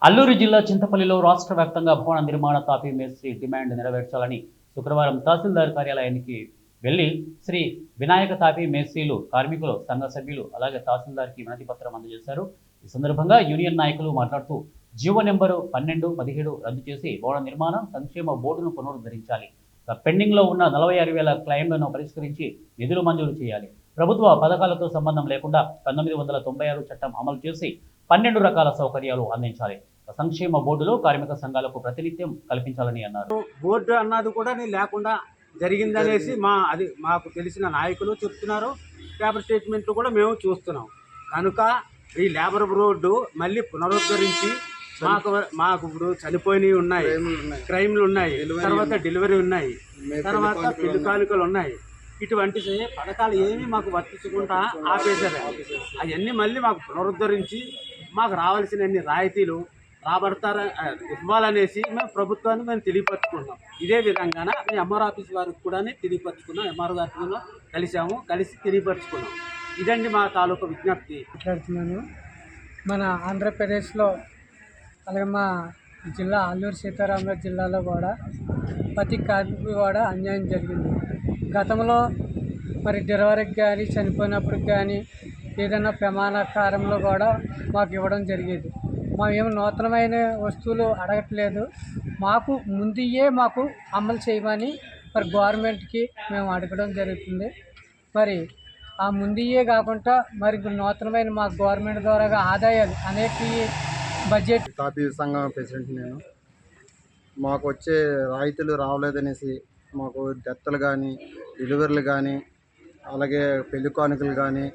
అల్లూరు జిల్లా చింతపల్లిలో రాష్ట్ర వ్యాప్తంగా భవన నిర్మాణ తాపీ మేస్త్రి డిమాండ్ నెరవేర్చాలని శుక్రవారం తహసీల్దార్ కార్యాలయానికి వెళ్లి శ్రీ వినాయక తాపీ మేస్త్రీలు కార్మికులు సంఘ సభ్యులు అలాగే తహసీల్దార్కి వినతి పత్రం అందజేశారు. ఈ సందర్భంగా యూనియన్ నాయకులు మాట్లాడుతూ జీవో నెంబరు 12, 17 రద్దు చేసి భవన నిర్మాణ సంక్షేమ బోర్డును పునరుద్ధరించాలి. పెండింగ్లో ఉన్న 46,000 క్లెయిమ్లను పరిష్కరించి నిధులు మంజూరు చేయాలి. ప్రభుత్వ పథకాలతో సంబంధం లేకుండా 1996 చట్టం అమలు చేసి 12 రకాల సౌకర్యాలు అందించాలి. సంక్షేమ బోర్డులో కార్మిక సంఘాలకు ప్రాతినిధ్యం కల్పించాలని అన్నారు. బోర్డు అన్నది కూడా లేకుండా జరిగిందనేసి మాకు తెలిసిన నాయకులు చెప్తున్నారు. పేపర్ స్టేట్మెంట్లు కూడా మేము చూస్తున్నాం. కనుక ఈ లేబర్ బోర్డు మళ్ళీ పునరుద్ధరించి మాకు ఇప్పుడు చనిపోయినవి ఉన్నాయి, క్రైమ్లు ఉన్నాయి, తర్వాత డెలివరీ ఉన్నాయి, తర్వాత పెళ్లి కానుకలు ఉన్నాయి. ఇటువంటి పథకాలు ఏమీ మాకు వర్తించకుండా ఆపేశారు. అవన్నీ మళ్ళీ మాకు పునరుద్ధరించి మాకు రావాల్సిన రాయితీలు ఇవ్వాలనేసి మేము ప్రభుత్వాన్ని తెలియపరుచుకున్నాం. ఇదే విధంగా మేము ఎంఆర్ ఆఫీస్ వారికి కూడా తెలియపరుచుకున్నాం. ఎంఆర్ గారితో కలిసి తెలియపరుచుకున్నాం. ఇదండి మా తాలూకా విజ్ఞప్తి. మాట్లాడుతున్నాను. మన ఆంధ్రప్రదేశ్లో అలాగే మా జిల్లా అల్లూరు సీతారామరాజు జిల్లాలో కూడా ప్రతి కార్మికుడు కూడా అన్యాయం జరిగింది. గతంలో మరి డెలివరీకి కానీ చనిపోయినప్పటికి కానీ ఏదైనా ప్రమాణకారంలో కూడా మాకు ఇవ్వడం జరిగేది. మేము నూతనమైన వస్తువులు అడగట్లేదు, మాకు ముందుయే మాకు అమలు చేయమని మరి గవర్నమెంట్కి మేము అడగడం జరుగుతుంది. మరి ఆ ముందుయే కాకుండా మరి నూతనమైన మా గవర్నమెంట్ ద్వారా ఆదాయాలు అనేక బడ్జెట్. తాపీ సంఘం ప్రెసిడెంట్ నేను. మాకు వచ్చే రాయితీలు రావలేదనేసి మాకు డెత్లు కానీ డెలివరీలు కానీ అలాగే పెళ్లి కానుకలు కానీ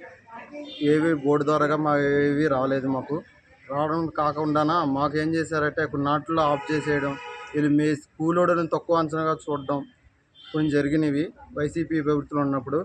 ఏవి బోర్డు ద్వారాగా ఏవి రాలేదు. మాకు రావడం కాకుండా మాకేం చేశారంటే కొన్ని నాట్లో ఆఫ్ చేసేయడం, వీళ్ళు మీ స్కూల్ తక్కువ అంచనాగా చూడడం కొన్ని జరిగినవి వైసీపీ ప్రభుత్వం ఉన్నప్పుడు.